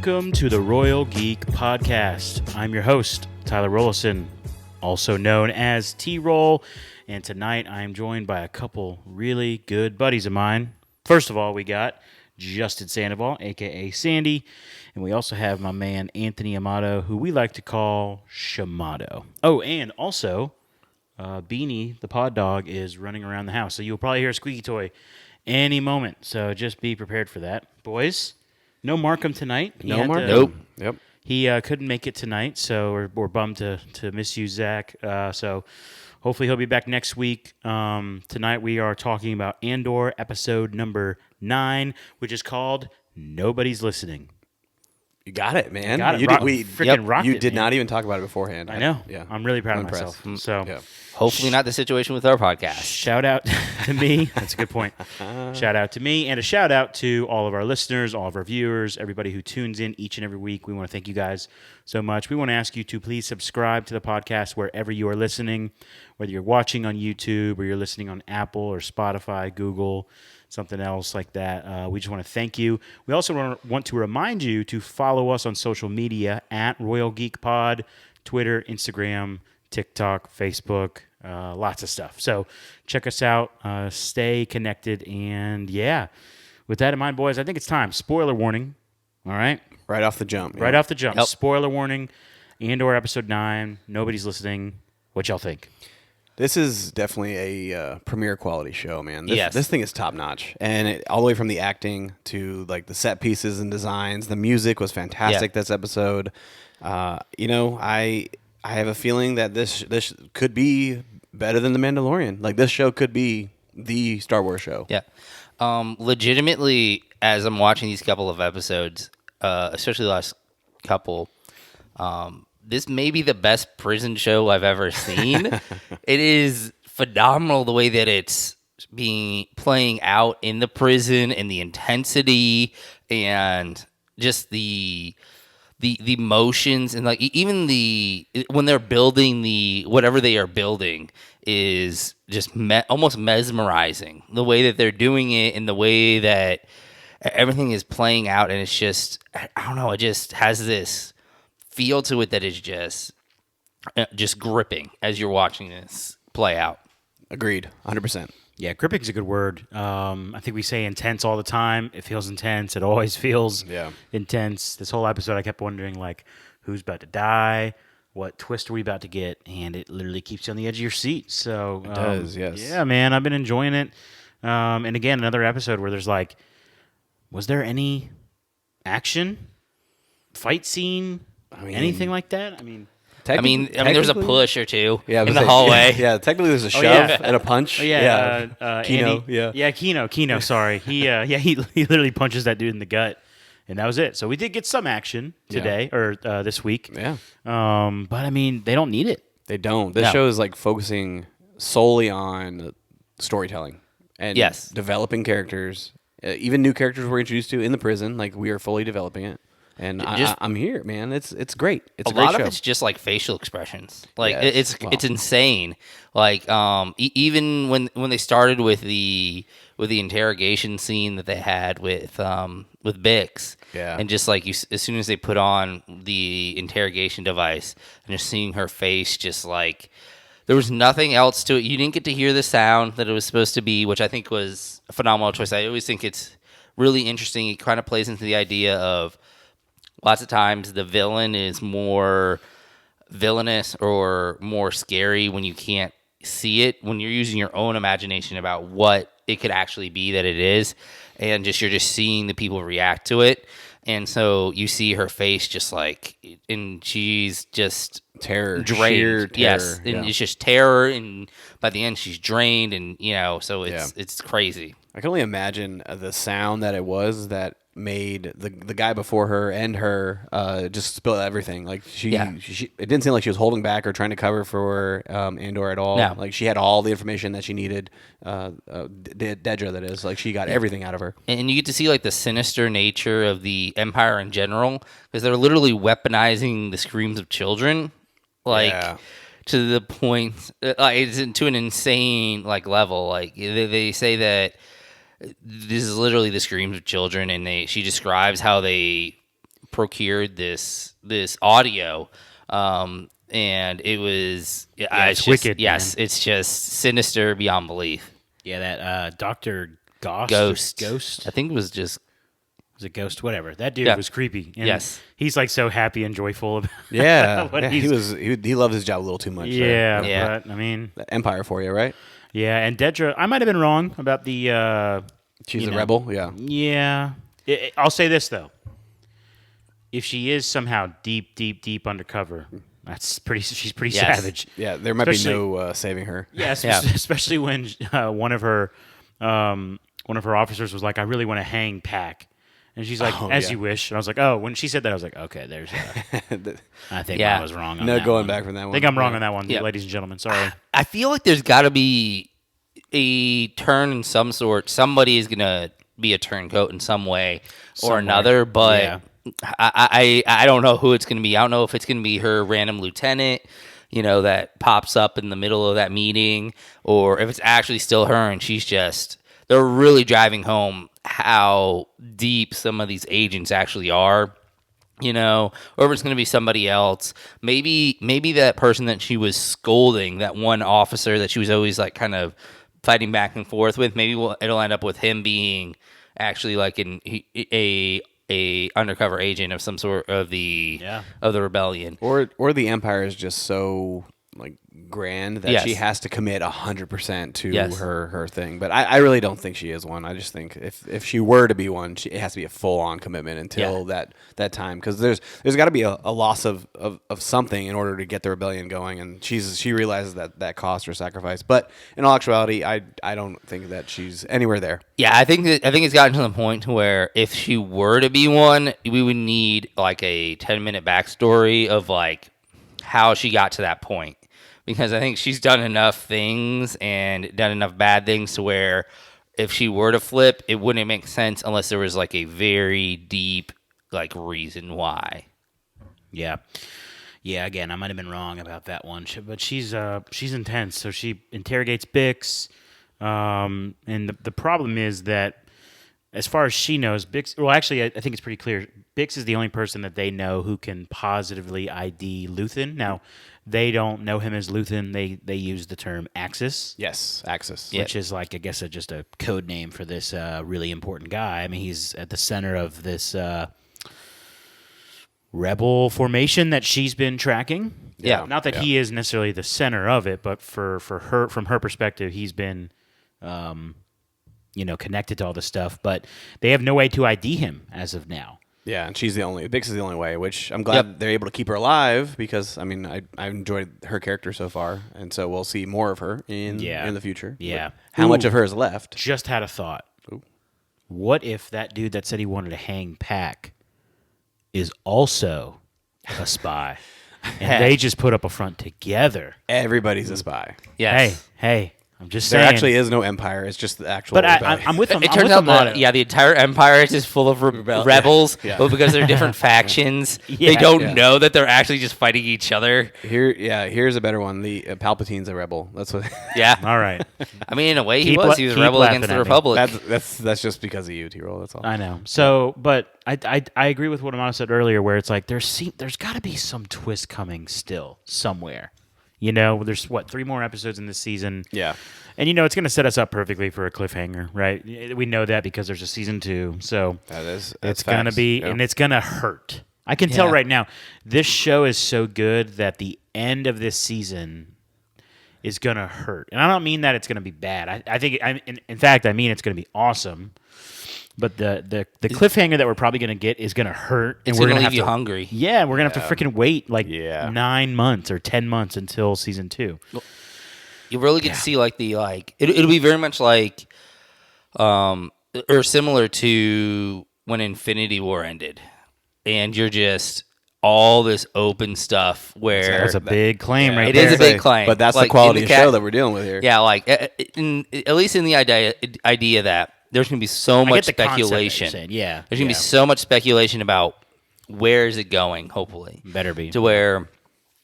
Welcome to the Royal Geek Podcast. I'm your host, Tyler Rollison, also known as T-Roll, and tonight I'm joined by a couple really good buddies of mine. First of all, we got Justin Sandoval, a.k.a. Sandy, and we also have my man Anthony Amato, who we like to call Shamato. Oh, and also, Beanie, the pod dog, is running around the house, so you'll probably hear a squeaky toy any moment, so just be prepared for that. Boys, no Markham tonight. Nope. Yep. He couldn't make it tonight, so we're bummed to miss you, Zach. So hopefully he'll be back next week. Tonight we are talking about Andor episode number 9, which is called Nobody's Listening. You got it, man. Got it. Rocked You it, did man. not even talk about it beforehand. I know. Yeah. I'm really proud of impressed. myself. So Yeah. Hopefully not the situation with our podcast. shout out to me. That's a good point. Shout out to me, and a shout out to all of our listeners, all of our viewers, everybody who tunes in each and every week. We want to thank you guys so much. We want to ask you to please subscribe to the podcast wherever you are listening, whether you're watching on YouTube or you're listening on Apple or Spotify, Google, something else like that. We just want to thank you. We also want to remind you to follow us on social media at Royal Geek Pod, Twitter, Instagram, TikTok, Facebook, lots of stuff. So check us out, stay connected, and yeah. With that in mind, boys, I think it's time. Spoiler warning, all right? Right off the jump. Right off the jump. Yep. Spoiler warning, Andor episode 9, nobody's listening. What y'all think? This is definitely a premiere quality show, man. Yes. This thing is top notch, and all the way from the acting to like the set pieces and designs. The music was fantastic this episode. I have a feeling that this could be better than The Mandalorian. Like, this show could be the Star Wars show. Yeah. Legitimately, as I'm watching these couple of episodes, especially the last couple, this may be the best prison show I've ever seen. It is phenomenal the way that it's playing out in the prison, and the intensity and just the motions, and like even when they're building whatever they are building is just almost mesmerizing, the way that they're doing it and the way that everything is playing out. And it's just, I don't know, it just has this feel to it that is just gripping as you're watching this play out. Agreed, 100%. Yeah, gripping is a good word. I think we say intense all the time. It feels intense. It always feels intense. This whole episode, I kept wondering, like, who's about to die? What twist are we about to get? And it literally keeps you on the edge of your seat. So It does, yes. Yeah, man, I've been enjoying it. And again, another episode where there's like, was there any action, fight scene, anything like that? I mean, there was a push or two in the say, hallway. Yeah, technically there's a shove and a punch. Oh, yeah. Kino, Andy, Kino, sorry. He literally punches that dude in the gut, and that was it. So we did get some action today, or this week. Yeah. But, I mean, they don't need it. They don't. This show is like focusing solely on storytelling and developing characters. Even new characters we're introduced to in the prison. Like, we are fully developing it. And I'm here, man. It's great. It's a great show. A lot of it's just like facial expressions. Like it's insane. Like even when they started with the interrogation scene that they had with Bix, and just like as soon as they put on the interrogation device and just seeing her face, just like there was nothing else to it. You didn't get to hear the sound that it was supposed to be, which I think was a phenomenal choice. I always think it's really interesting. It kind of plays into the idea of, lots of times the villain is more villainous or more scary when you can't see it, when you're using your own imagination about what it could actually be that it is, and you're just seeing the people react to it. And so you see her face just like, and she's just terror, drained. Sheer terror. Yes, and it's just terror, and by the end she's drained, and so it's crazy. I can only imagine the sound that it was that made the guy before her and her just spill everything. Like she it didn't seem like she was holding back or trying to cover for Andor at all. No. Like she had all the information that she needed. Dedra, that is, like she got everything out of her. And you get to see like the sinister nature of the Empire in general, because they're literally weaponizing the screams of children, like to the point, it's to an insane like level. Like they say that this is literally the screams of children, and she describes how they procured this audio, and it was it's wicked. Yes, man. It's just sinister beyond belief. Yeah, that Dr. Ghost. I think it was just. Was a ghost, whatever. That dude was creepy. And yes, he's like so happy and joyful about. He loved his job a little too much. Yeah, yeah. But I mean, Empire for you, right? Yeah, and Dedra, I might have been wrong about the. She's a rebel. Yeah. Yeah. I'll say this though: if she is somehow deep undercover, she's pretty savage. Yeah, there might be no saving her. Yeah, especially when one of her officers was like, "I really want to hang Pac." And she's like, as you wish. And I was like, when she said that, I was like, okay, there's I think I was wrong on that going back from that one. I think I'm wrong on that one, ladies and gentlemen. Sorry. I feel like there's got to be a turn in some sort. Somebody is going to be a turncoat in some way or another, but I don't know who it's going to be. I don't know if it's going to be her random lieutenant, that pops up in the middle of that meeting, or if it's actually still her and they're really driving home how deep some of these agents actually are, or if it's going to be somebody else. Maybe that person that she was scolding, that one officer that she was always like kind of fighting back and forth with, maybe it'll end up with him being actually like a undercover agent of some sort of the rebellion, or the Empire is just so like grand that she has to commit 100% to her thing. But I really don't think she is one. I just think if she were to be one, it has to be a full-on commitment until that time, because there's got to be a loss of something in order to get the rebellion going, and she realizes that cost or sacrifice. But in all actuality, I don't think that she's anywhere there. Yeah, I think it's gotten to the point where if she were to be one, we would need like a 10-minute backstory of like how she got to that point. Because I think she's done enough things and done enough bad things to where if she were to flip, it wouldn't make sense unless there was like a very deep like reason why. Yeah. Yeah, again, I might have been wrong about that one, but she's intense. So she interrogates Bix, and the problem is that as far as she knows, Bix. Well, actually, I think it's pretty clear. Bix is the only person that they know who can positively ID Luthen. Now, they don't know him as Luthen. They use the term Axis. Yes, Axis, which is like, I guess, just a code name for this really important guy. I mean, he's at the center of this rebel formation that she's been tracking. Yeah, not that he is necessarily the center of it, but for her, from her perspective, he's been, connected to all this stuff. But they have no way to ID him as of now. Yeah, and Bix is the only way, which I'm glad they're able to keep her alive, because I mean I've enjoyed her character so far, and so we'll see more of her in the future. Yeah, how much of her is left? Just had a thought. Ooh. What if that dude that said he wanted to hang Pac is also a spy, and they just put up a front together? Everybody's a spy. Yes. Hey. I'm just saying. There actually is no empire. It's just the actual. But I'm with them. It turns out that the entire empire is just full of rebels, but because they're different factions, they don't know that they're actually just fighting each other. Here's a better one. The Palpatine's a rebel. That's what. Yeah. All right. I mean, in a way, he was a rebel against the Republic. That's just because of you, T-Roll. That's all. I know. So, but I agree with what Amano said earlier, where it's like there's got to be some twist coming still somewhere. There's 3 more episodes in this season. Yeah. And it's going to set us up perfectly for a cliffhanger, right? We know that because there's a season 2. So it's going to be, and it's going to hurt. I can tell right now, this show is so good that the end of this season is going to hurt. And I don't mean that it's going to be bad. I think, in fact, I mean it's going to be awesome. But the cliffhanger that we're probably going to get is going to hurt. And we're going to leave you hungry. Yeah, we're going to have to freaking wait 9 months or 10 months until season 2. Well, you really get to see it'll be very much like, or similar to when Infinity War ended. And you're just all this open stuff where... That's a big claim right there. It is a big claim. But that's the quality of show that we're dealing with here. Yeah, at least in the idea that there's going to be so much speculation. There's going to be so much speculation about where is it going, hopefully. Better be. To where,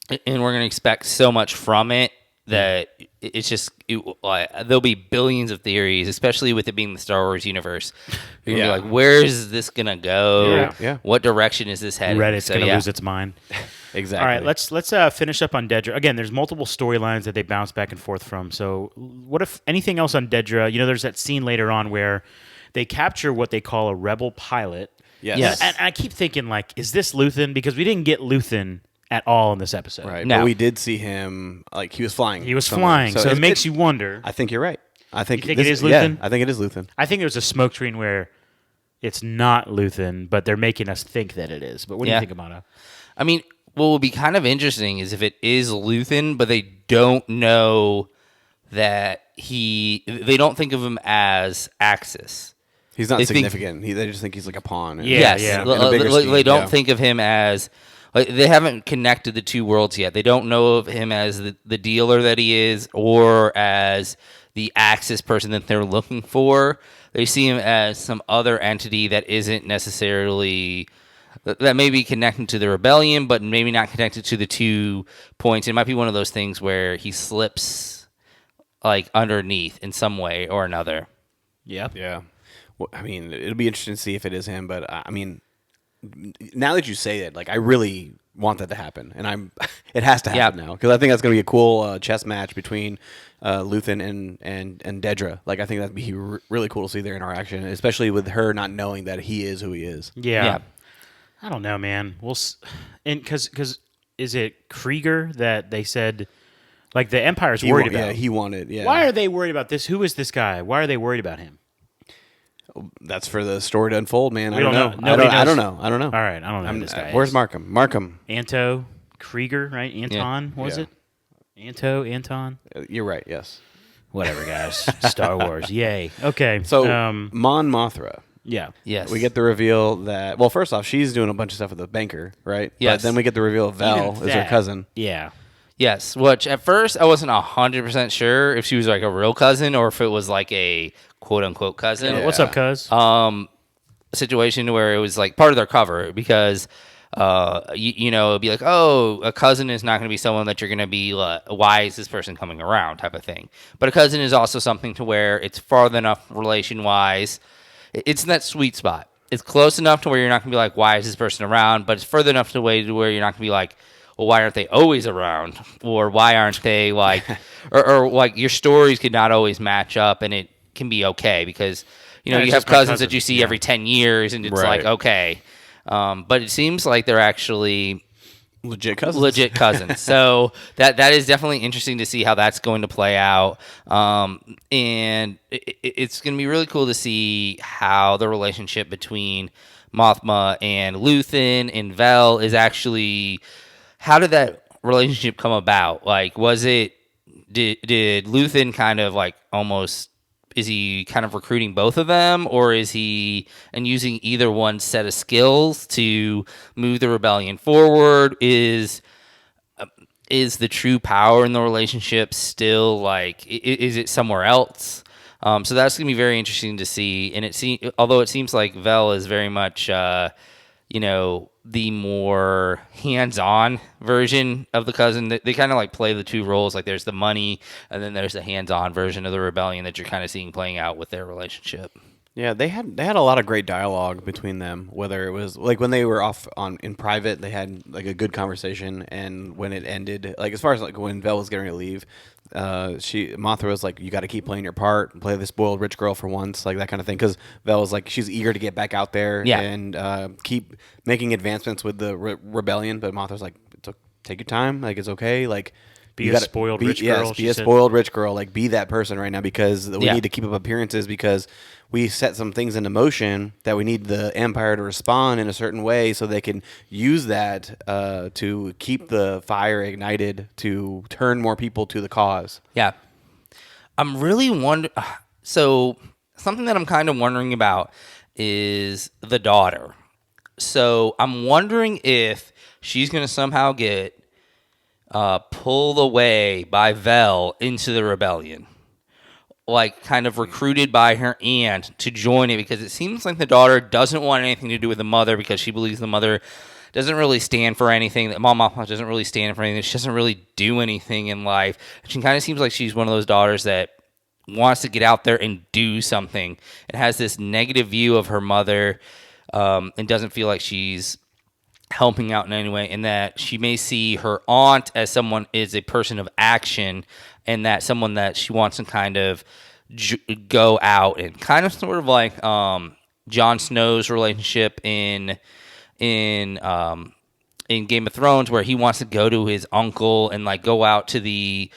and we're going to expect so much from it, that it's just there'll be billions of theories, especially with it being the Star Wars universe. You're gonna be like, where is this gonna go? Yeah. What direction is this heading? Reddit's gonna lose its mind. Exactly. All right, let's finish up on Dedra. Again, there's multiple storylines that they bounce back and forth from. So, what if anything else on Dedra? There's that scene later on where they capture what they call a rebel pilot. Yes. And I keep thinking, like, is this Luthen? Because we didn't get Luthen at all in this episode. Right. No. But we did see him, like, he was flying. He was flying, so it makes you wonder. I think you're right. I think it is Luthen? Yeah, I think it is Luthen. I think there's a smoke screen where it's not Luthen, but they're making us think that it is. But what do you think about it? I mean, what would be kind of interesting is if it is Luthen, but they don't know that they don't think of him as Axis. He's not significant. They just think he's like a pawn. Yes. They don't think of him as... Like, they haven't connected the two worlds yet. They don't know of him as the dealer that he is or as the Axis person that they're looking for. They see him as some other entity that isn't necessarily... That may be connected to the rebellion, but maybe not connected to the 2 points. It might be one of those things where he slips like underneath in some way or another. Yeah. Yeah. Well, I mean, it'll be interesting to see if it is him, but I mean, now that you say it, like, I really want that to happen, and it has to happen now, because I think that's going to be a cool chess match between Luthen and Dedra. Like, I think that'd be really cool to see their interaction, especially with her not knowing that he is who he is. Yeah. I don't know, man. Because is it Krieger that they said, like, the Empire's worried about? Yeah, he wanted. Yeah. Why are they worried about this? Who is this guy? Why are they worried about him? That's for the story to unfold, man. I don't know. I don't know. All right, I don't know who this guy where's is. Markham? Anto Krieger, right? Anton, was it? Anton? You're right, yes. Whatever, guys. Star Wars, yay. Okay. So, Mon Mothra. Yeah. Yes. We get the reveal that, well, first off, she's doing a bunch of stuff with the banker, right? Yes. But then we get the reveal of Vel is her cousin. Yeah. Yes, which at first I wasn't 100% sure if she was like a real cousin or if it was like a quote-unquote cousin. Yeah. What's up, cuz? Situation where it was like part of their cover because, it'd be like, oh, a cousin is not going to be someone that you're going to be like, why is this person coming around type of thing. But a cousin is also something to where it's far enough relation-wise. It's in that sweet spot. It's close enough to where you're not going to be like, why is this person around? But it's further enough to where you're not going to be like, well, why aren't they always around? Or why aren't they like, or like your stories could not always match up and it can be okay because, you have cousins that you see every 10 years and it's like, okay. But it seems like they're actually legit cousins. So that is definitely interesting to see how that's going to play out. And it's going to be really cool to see how the relationship between Mothma and Luthen and Vel is actually... How did that relationship come about? Like, did Luthen kind of like almost, is he kind of recruiting both of them or is he and using either one set of skills to move the rebellion forward? Is the true power in the relationship still like, is it somewhere else? So that's going to be very interesting to see. And although it seems like Vel is very much, the more hands-on version of the cousin. They kind of like play the two roles. Like there's the money and then there's the hands-on version of the rebellion that you're kind of seeing playing out with their relationship. Yeah, they had a lot of great dialogue between them. Whether it was like when they were off in private, they had like a good conversation, and when it ended, like as far as like when Vel was getting ready to leave, Mothra was like, "You got to keep playing your part, and play the spoiled rich girl for once," like that kind of thing. Because Vel was like, she's eager to get back out there and keep making advancements with the rebellion. But Mothra's like, "Take your time, like it's okay, like." Be a spoiled rich girl. Yes, be a spoiled rich girl. Like, be that person right now because we need to keep up appearances because we set some things into motion that we need the Empire to respond in a certain way so they can use that to keep the fire ignited to turn more people to the cause. Yeah. I'm really wondering. So, something that I'm kind of wondering about is the daughter. So, I'm wondering if she's going to somehow get pulled away by Vel into the rebellion, like kind of recruited by her aunt to join it because it seems like the daughter doesn't want anything to do with the mother because she believes the mother doesn't really stand for anything. That Mon Mothma doesn't really stand for anything. She doesn't really do anything in life. She kind of seems like she's one of those daughters that wants to get out there and do something, and has this negative view of her mother, and doesn't feel like she's helping out in any way, and that she may see her aunt as someone is a person of action, and that someone that she wants to kind of go out and kind of sort of like Jon Snow's relationship in Game of Thrones, where he wants to go to his uncle and like go out to the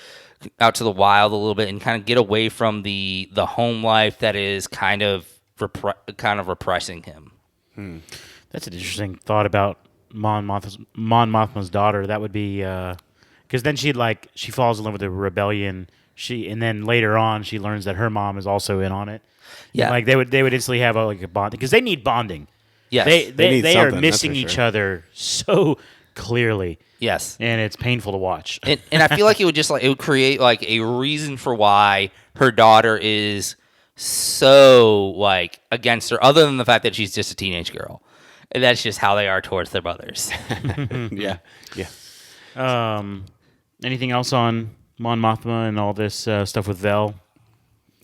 wild a little bit and kind of get away from the home life that is kind of repressing him. That's an interesting thought about Mon Mothma's daughter. That would be because then she falls in love with the rebellion. And then later on she learns that her mom is also in on it. Yeah, and like they would instantly have a bond because they need bonding. Yes, they are missing each other so clearly. Yes, and it's painful to watch. And I feel like it would create like a reason for why her daughter is so like against her, other than the fact that she's just a teenage girl. And that's just how they are towards their brothers. Yeah. Anything else on Mon Mothma and all this stuff with Vel?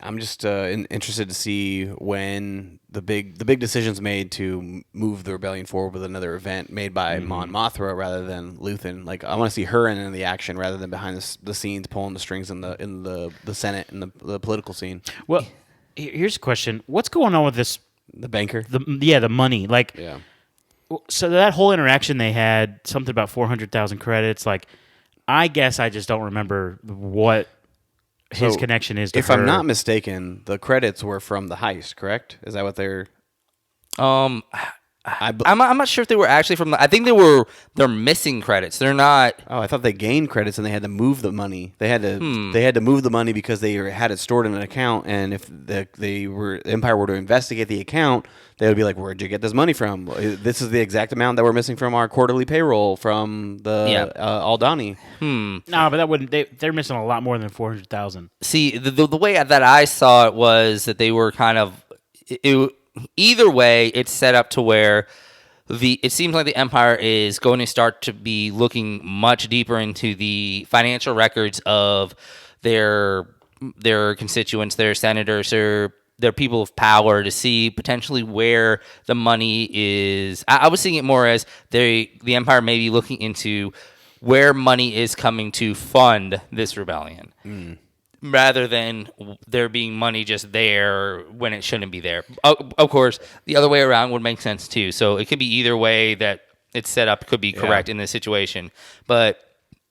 I'm just interested to see when the big decision's made to move the rebellion forward with another event made by Mon Mothma rather than Luthen. Like, I want to see her in the action rather than behind the scenes pulling the strings in the Senate and the political scene. Well, here's a question: what's going on with this? The banker? The money. Like, yeah. So that whole interaction they had, something about 400,000 credits. Like, I guess I just don't remember what his connection is to if her. I'm not mistaken, the credits were from the heist, correct? Is that what they're... I'm not sure if they were actually from I think they're missing credits. They're not... Oh, I thought they gained credits and they had to move the money. They had to move the money because they had it stored in an account, and if the Empire were to investigate the account, they would be like, "Where'd you get this money from? This is the exact amount that we're missing from our quarterly payroll from the Aldani." No, but that wouldn't. They're missing a lot more than 400,000. See, the way that I saw it was that they were kind of... Either way, it's set up to where it seems like the Empire is going to start to be looking much deeper into the financial records of their constituents, their senators, their people of power, to see potentially where the money is. I was seeing it more as the Empire may be looking into where money is coming to fund this rebellion. Rather than there being money just there when it shouldn't be there. Of course, the other way around would make sense too. So it could be either way that it's set up could be correct in this situation. But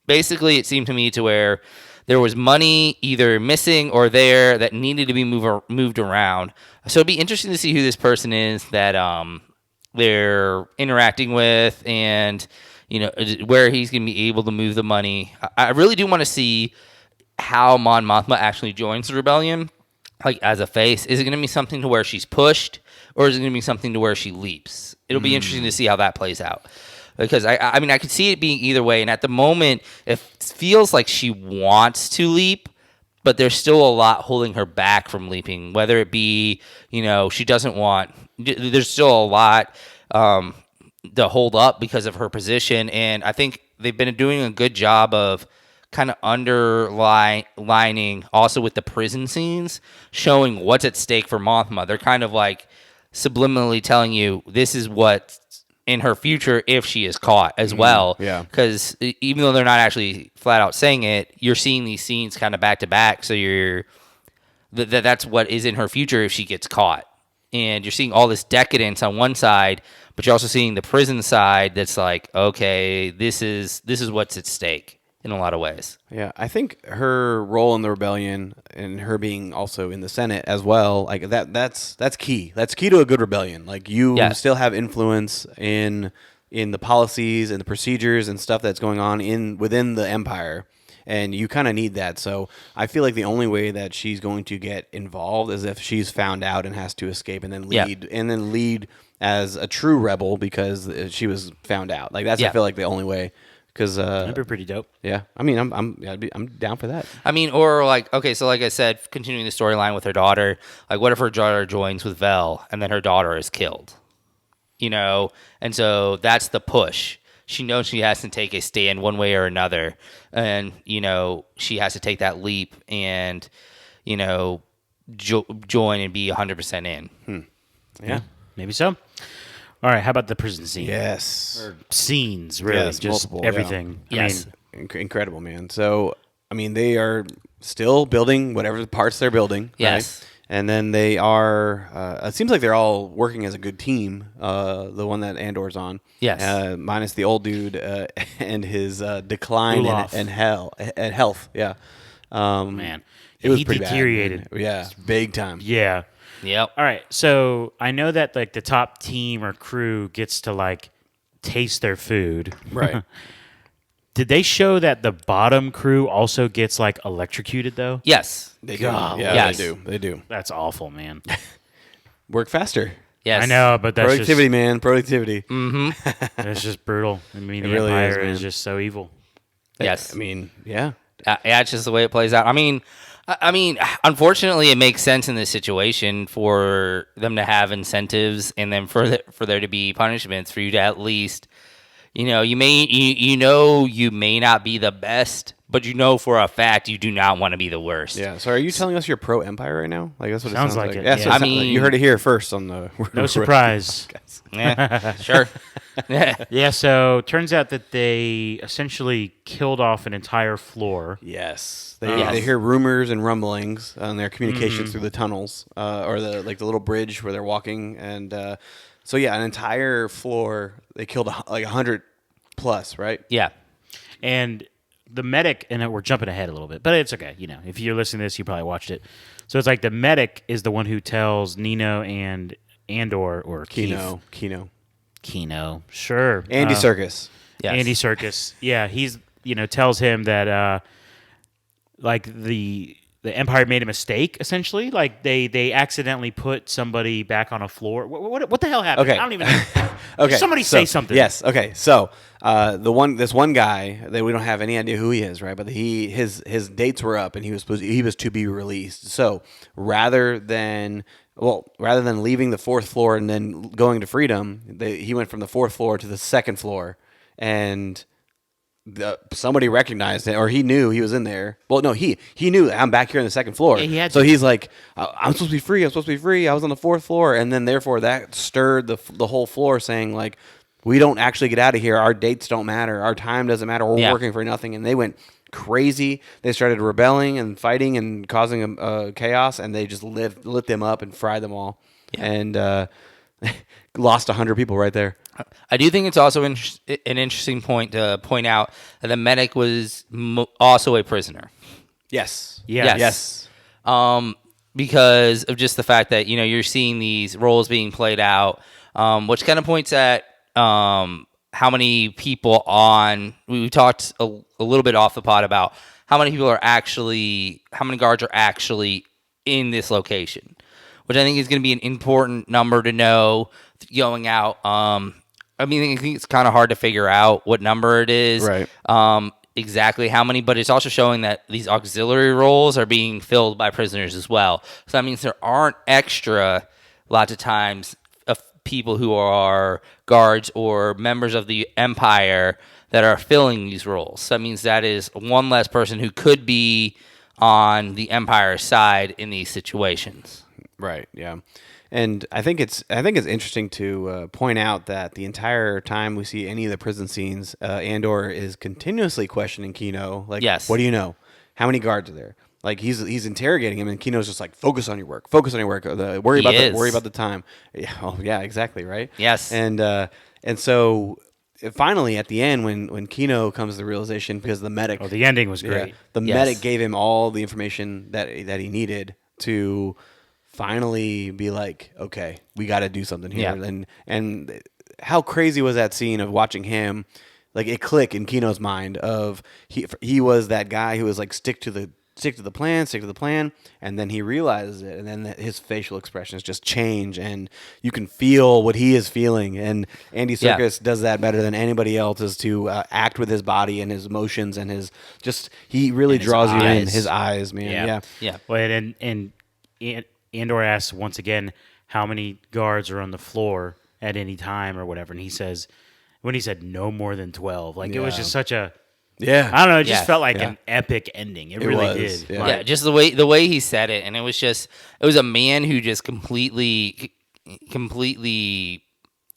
basically, it seemed to me to where there was money either missing or there that needed to be moved around. So it'd be interesting to see who this person is that they're interacting with, and where he's going to be able to move the money. I really do want to see how Mon Mothma actually joins the rebellion, like as a face. Is it going to be something to where she's pushed, or is it going to be something to where she leaps? It'll be interesting to see how that plays out, because I mean I could see it being either way, and at the moment it feels like she wants to leap, but there's still a lot holding her back from leaping, whether it be she doesn't want. There's still a lot to hold up because of her position, and I think they've been doing a good job of kind of underlining also with the prison scenes, showing what's at stake for Mothma. They're kind of like subliminally telling you this is what's in her future if she is caught as well. Yeah. Because even though they're not actually flat out saying it, you're seeing these scenes kind of back to back. So that's what is in her future if she gets caught. And you're seeing all this decadence on one side, but you're also seeing the prison side that's like, okay, this is what's at stake in a lot of ways. Yeah, I think her role in the rebellion and her being also in the Senate as well, like that's key. That's key to a good rebellion. Like you still have influence in the policies and the procedures and stuff that's going on within the Empire, and you kind of need that. So I feel like the only way that she's going to get involved is if she's found out and has to escape and then lead as a true rebel because she was found out. Like that's I feel like the only way. Because that'd be pretty dope. Yeah, I mean, I'm down for that. I mean, or like, okay, so like I said, continuing the storyline with her daughter, like, what if her daughter joins with Vel and then her daughter is killed? And so that's the push. she knows she has to take a stand one way or another, and she has to take that leap and join and be 100% in. Yeah, maybe so. All right, how about the prison scene? Yes. Or scenes, really. Yes, just multiple, everything. Yeah. Yes. Incredible, man. So, they are still building whatever parts they're building. Yes. Right? And then they are, it seems like they're all working as a good team, the one that Andor's on. Yes. Minus the old dude and his decline in health. Yeah. Man. It was he pretty deteriorated. Bad, yeah, big time. Yeah. Yep. All right, so I know that the top team or crew gets to taste their food. Right. Did they show that the bottom crew also gets electrocuted though? Yes. They do. God. Yeah, Yes. They do. That's awful, man. Work faster. Yes. I know, but that's Productivity, man. Productivity. That's just brutal. The really Empire is, is man. just so evil. Yes. Yeah. Yeah, it's just the way it plays out. Unfortunately, it makes sense in this situation for them to have incentives, and then for there to be punishments for you to at least, you may not be the best, but for a fact you do not want to be the worst. Yeah. So, are you telling us you're pro Empire right now? That's what it Sounds sounds like it, That's yeah. what it sounds like. You heard it here first on the. No surprise. Yeah, sure. Yeah, so turns out that they essentially killed off an entire floor. Yes. They hear rumors and rumblings on their communications Mm-hmm. through the tunnels or the little bridge where they're walking. And so, yeah, an entire floor. They killed 100 plus, right? Yeah. And the medic, and we're jumping ahead a little bit, but it's okay. If you're listening to this, you probably watched it. So it's the medic is the one who tells Nino and Andor or Kino. Sure. Andy Serkis. Yes. Andy Serkis. Yeah, he's tells him that the Empire made a mistake essentially. They accidentally put somebody back on a floor. What the hell happened? Okay. I don't even know. Okay. Somebody say something. Yes. Okay. So this one guy that we don't have any idea who he is, right? But his dates were up and he was to be released. So rather than leaving the fourth floor and then going to freedom, he went from the fourth floor to the second floor, and somebody recognized it, or he knew he was in there. Well, no, he knew that I'm back here on the second floor. Yeah, so he's like, I'm supposed to be free. I was on the fourth floor, and then therefore that stirred the whole floor, saying we don't actually get out of here. Our dates don't matter. Our time doesn't matter. We're working for nothing. And they went crazy. They started rebelling and fighting and causing chaos, and they just lit them up and fried them all, and lost 100 people right there. I do think it's also an interesting point to point out that the medic was also a prisoner. Yes. Yes. Because of just the fact that you're seeing these roles being played out, which kind of points at how many people we talked a little bit off the pod about how many guards are actually in this location, which I think is going to be an important number to know going out. I think it's kind of hard to figure out what number it is, right? Exactly how many, but it's also showing that these auxiliary roles are being filled by prisoners as well. So that means there aren't extra, lots of times, of people who are guards or members of the Empire that are filling these roles. So that means that is one less person who could be on the Empire side in these situations. Right. Yeah. And I think it's interesting to point out that the entire time we see any of the prison scenes, Andor is continuously questioning Kino. Yes. What do you know? How many guards are there? He's interrogating him, and Kino's just focus on your work. Focus on your work. Worry about the time. Yeah. Oh, yeah. Exactly. Right. Yes. And so finally at the end when Kino comes to the realization, because the medic. Oh, the ending was great. The medic gave him all the information that he needed to finally be okay, we got to do something here. Yeah. And how crazy was that scene of watching him, it click in Kino's mind of he was that guy who was stick to the plan, and then he realizes it, and then his facial expressions just change, and you can feel what he is feeling. And Andy Serkis does that better than anybody else, is to act with his body and his emotions and he really draws you in. His eyes, man. Yeah. Well, and Andor asks once again how many guards are on the floor at any time or whatever, and he says, when he said no more than 12. Like, it was just such a... Yeah. I don't know. It just felt like an epic ending. It really was, did. Yeah. Yeah, just the way he said it. And it was a man who just completely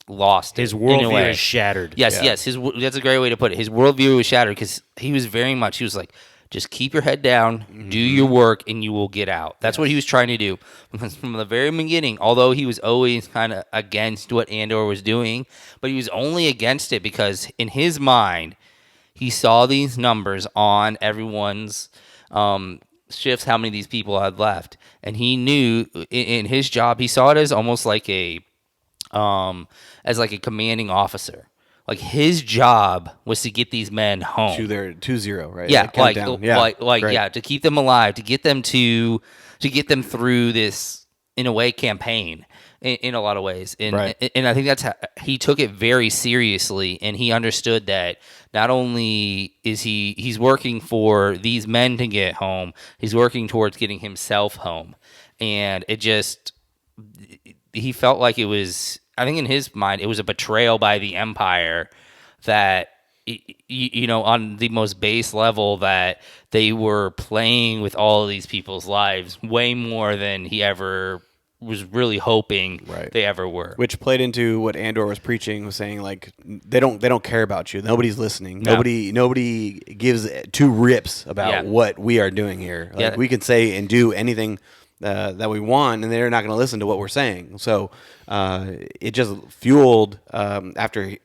lost his it, worldview is shattered. Yes, Yeah. yes. That's a great way to put it. His worldview was shattered because he was like, just keep your head down, do your work, and you will get out. That's what he was trying to do. Because from the very beginning, although he was always kind of against what Andor was doing, but he was only against it because in his mind, he saw these numbers on everyone's shifts, how many of these people had left. And he knew in his job, he saw it as almost like a commanding officer. Like his job was to get these men home To their 2-0, right? Yeah, Great. to keep them alive, to get them through this in a way campaign in a lot of ways. And I think that's how he took it very seriously, and he understood that not only is he's working for these men to get home, he's working towards getting himself home. And he felt like it was, I think in his mind, it was a betrayal by the Empire that, on the most base level, that they were playing with all of these people's lives way more than he ever was really hoping they ever were. Which played into what Andor was preaching, was saying like they don't care about you. Nobody's listening. No. Nobody gives two rips about what we are doing here. Like we can say and do anything that we want, and they're not going to listen to what we're saying. So it just fueled after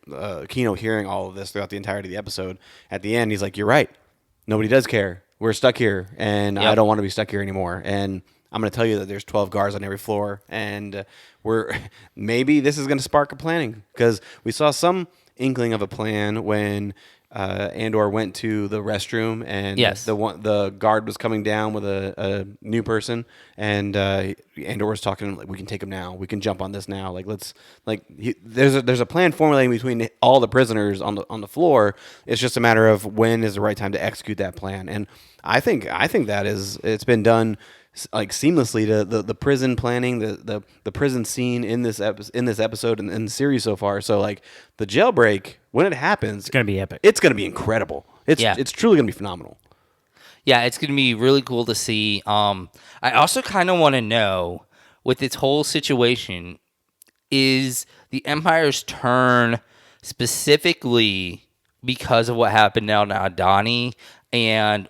Kino hearing all of this throughout the entirety of the episode. At the end, he's like, "You're right. Nobody does care. We're stuck here, and I don't want to be stuck here anymore." And I'm going to tell you that there's 12 guards on every floor, and maybe this is going to spark a planning, because we saw some inkling of a plan when Andor went to the restroom, and the guard was coming down with a new person, and Andor was talking like, "We can take him now. We can jump on this now. Like there's a plan formulating between all the prisoners on the floor. It's just a matter of when is the right time to execute that plan." And I think that it's been done like seamlessly to the prison planning, the prison scene in this episode and in the series so far. So like the jailbreak, when it happens, it's gonna be epic. It's gonna be incredible. It's truly gonna be phenomenal. Yeah, it's gonna be really cool to see. I also kind of want to know, with this whole situation, is the Empire's turn specifically because of what happened now to Adani, and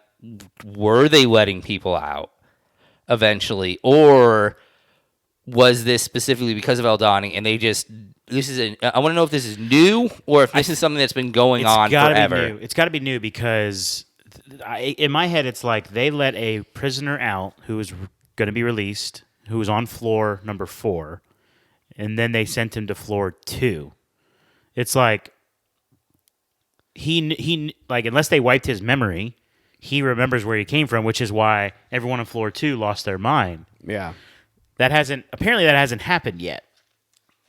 were they letting people out eventually, or was this specifically because of Aldani and they just I want to know if this is new or if this is something that's been going on forever. It's got to be new because in my head it's like they let a prisoner out who was going to be released, who was on floor number 4, and then they sent him to floor 2. It's like he like, unless they wiped his memory, he remembers where he came from, which is why everyone on floor 2 lost their mind. Yeah. That hasn't happened yet.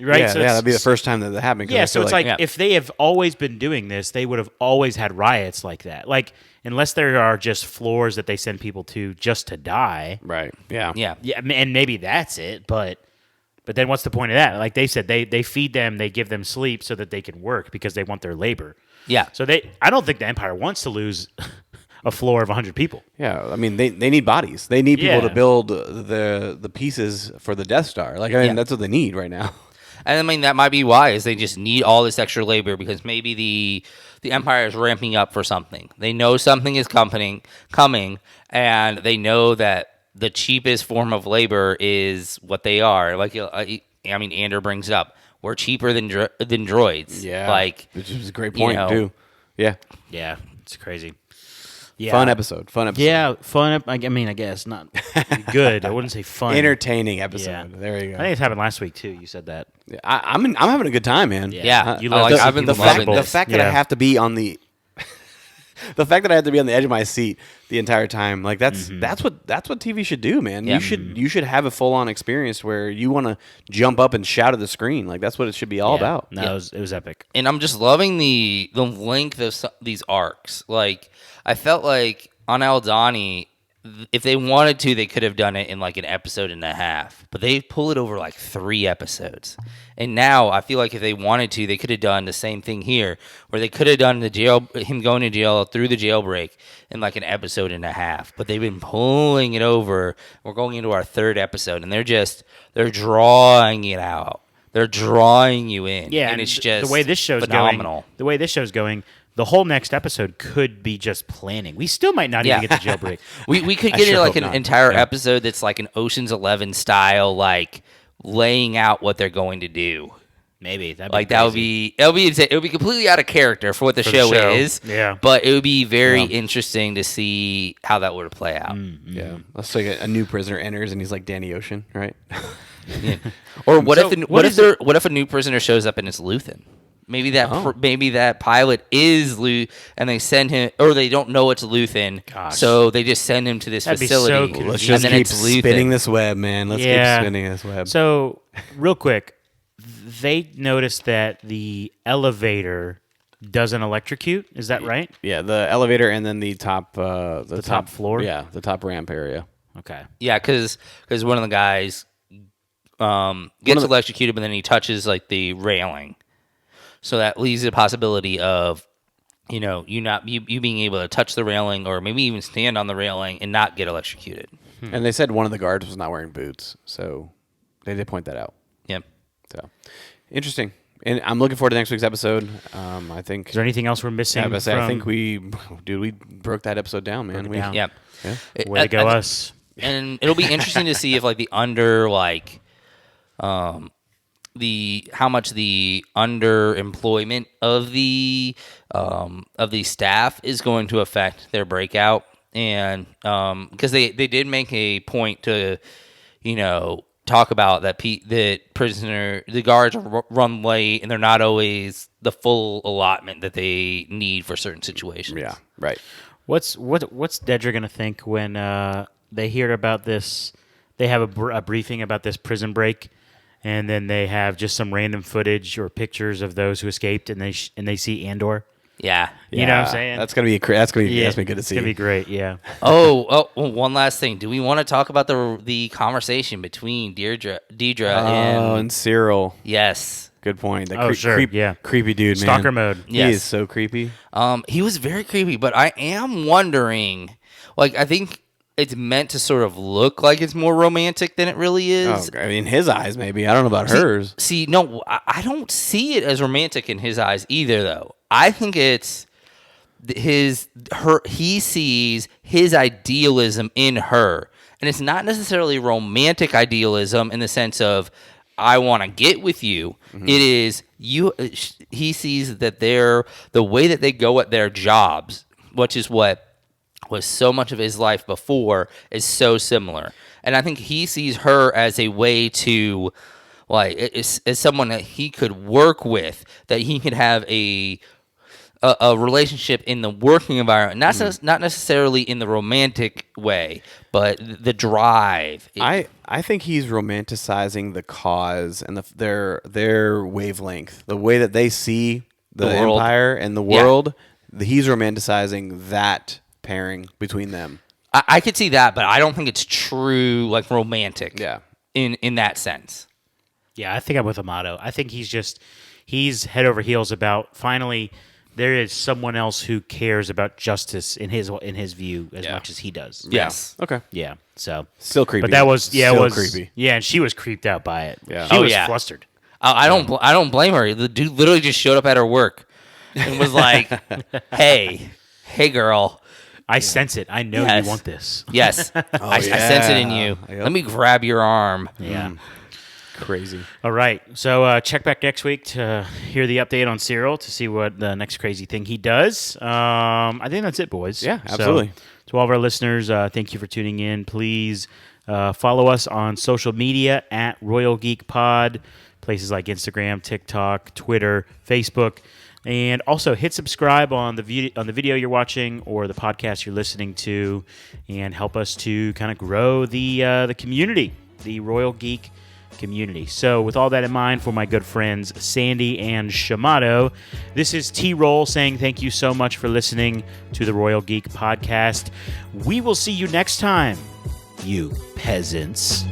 Right? Yeah, so that'd be the first time that happened. Yeah, so it's like if they have always been doing this, they would have always had riots like that. Like, unless there are just floors that they send people to just to die. Right. Yeah. Yeah. Yeah, and maybe that's it, but then what's the point of that? Like they said, they feed them, they give them sleep so that they can work because they want their labor. Yeah. So I don't think the Empire wants to lose a floor of 100 people. Yeah, I mean, they need bodies. They need people to build the pieces for the Death Star. Like, I mean, that's what they need right now. And I mean, that might be why, is they just need all this extra labor because maybe the Empire is ramping up for something. They know something is coming, and they know that the cheapest form of labor is what they are. Like, I mean, Andor brings it up. We're cheaper than droids. Yeah, like, which is a great point too. Yeah, yeah, it's crazy. Yeah. Fun episode. Yeah, fun. I mean, I guess not good. I wouldn't say fun. Entertaining episode. Yeah. There you go. I think it's happened last week too. You said that. Yeah, I'm having a good time, man. Yeah, I've been loving the fact that I have to be on the edge of my seat the entire time. Like that's what TV should do, man. Yeah. You should have a full on experience where you want to jump up and shout at the screen. Like that's what it should be all about. No, it was epic. And I'm just loving the length of these arcs. Like I felt like on Aldani, if they wanted to, they could have done it in like an episode and a half, but they pull it over like 3 episodes. And now I feel like if they wanted to, they could have done the same thing here, where they could have done him going to jail through the jailbreak in like an episode and a half. But they've been pulling it over. We're going into our 3rd episode, and they're drawing it out. They're drawing you in. Yeah, and it's just the way this show's phenomenal. The way this show's going. The whole next episode could be just planning. We still might not even get the jailbreak. we could get like an entire episode that's like an Ocean's 11 style, like laying out what they're going to do. Maybe that'd like be that would be it would be completely out of character for what the show is. Yeah, but it would be very interesting to see how that would play out. Mm-hmm. Yeah, let's say a new prisoner enters and he's like Danny Ocean, right? Yeah. Or what if a new prisoner shows up and it's Luthen? Maybe that pilot is Luthen, and they send him, or they don't know it's Luthen, so they just send him to this facility. So let's just keep spinning this web, man. Let's keep spinning this web. So, real quick, they noticed that the elevator doesn't electrocute. Is that right? Yeah, the elevator and then the top top floor. Yeah, the top ramp area. Okay. Yeah, because one of the guys gets electrocuted, but then he touches like the railing. So that leaves the possibility of, you being able to touch the railing or maybe even stand on the railing and not get electrocuted. And they said one of the guards was not wearing boots, so they did point that out. Yep. So interesting, and I'm looking forward to next week's episode. I think. Is there anything else we're missing? I think we broke that episode down, man. Yeah. Way to go, us. And it'll be interesting to see if like how much the underemployment of the staff is going to affect their breakout, and because they did make a point to talk about that the guards run late and they're not always the full allotment that they need for certain situations. Yeah, right. What's Dedra gonna think when they hear about this? They have a briefing about this prison break. And then they have just some random footage or pictures of those who escaped, and they see Andor. Yeah, you know what I'm saying. That's gonna be good to see. It's gonna be great. Yeah. One last thing. Do we want to talk about the conversation between Deidre and Cyril? Yes. Good point. Creepy dude, man. Stalker mode. Yes. He is so creepy. He was very creepy, but I am wondering. Like, I think it's meant to sort of look like it's more romantic than it really is. Oh, I mean, his eyes, maybe. I don't know about hers. No, I don't see it as romantic in his eyes either, though. I think it's he sees his idealism in her. And it's not necessarily romantic idealism in the sense of, I want to get with you. Mm-hmm. It is he sees that the way that they go at their jobs, which is what was so much of his life before, is so similar. And I think he sees her as a way to, like, as someone that he could work with, that he could have a relationship in the working environment, not necessarily in the romantic way, but the drive. I think he's romanticizing the cause and their wavelength, the way that they see the Empire and the world. Yeah. He's romanticizing that pairing between them. I could see that, but I don't think it's true, like, romantic. Yeah. In that sense. Yeah, I think I'm with Amato. I think he's head over heels about finally there is someone else who cares about justice in his view as much as he does. Yes. Okay. Yeah. So still creepy. But that was creepy. Yeah, and she was creeped out by it. Yeah. She was flustered. I don't blame her. The dude literally just showed up at her work and was like, "Hey girl, I sense it. I know you want this." Yes. I sense it in you. Yep. Let me grab your arm. Yeah. Crazy. All right. So check back next week to hear the update on Cyril to see what the next crazy thing he does. I think that's it, boys. Yeah, absolutely. So, to all of our listeners, thank you for tuning in. Please follow us on social media at Royal Geek Pod, places like Instagram, TikTok, Twitter, Facebook. And also hit subscribe on the video you're watching or the podcast you're listening to, and help us to kind of grow the community, the Royal Geek community. So with all that in mind, for my good friends Sandy and Shamato, this is T-Roll saying thank you so much for listening to the Royal Geek Podcast. We will see you next time, you peasants.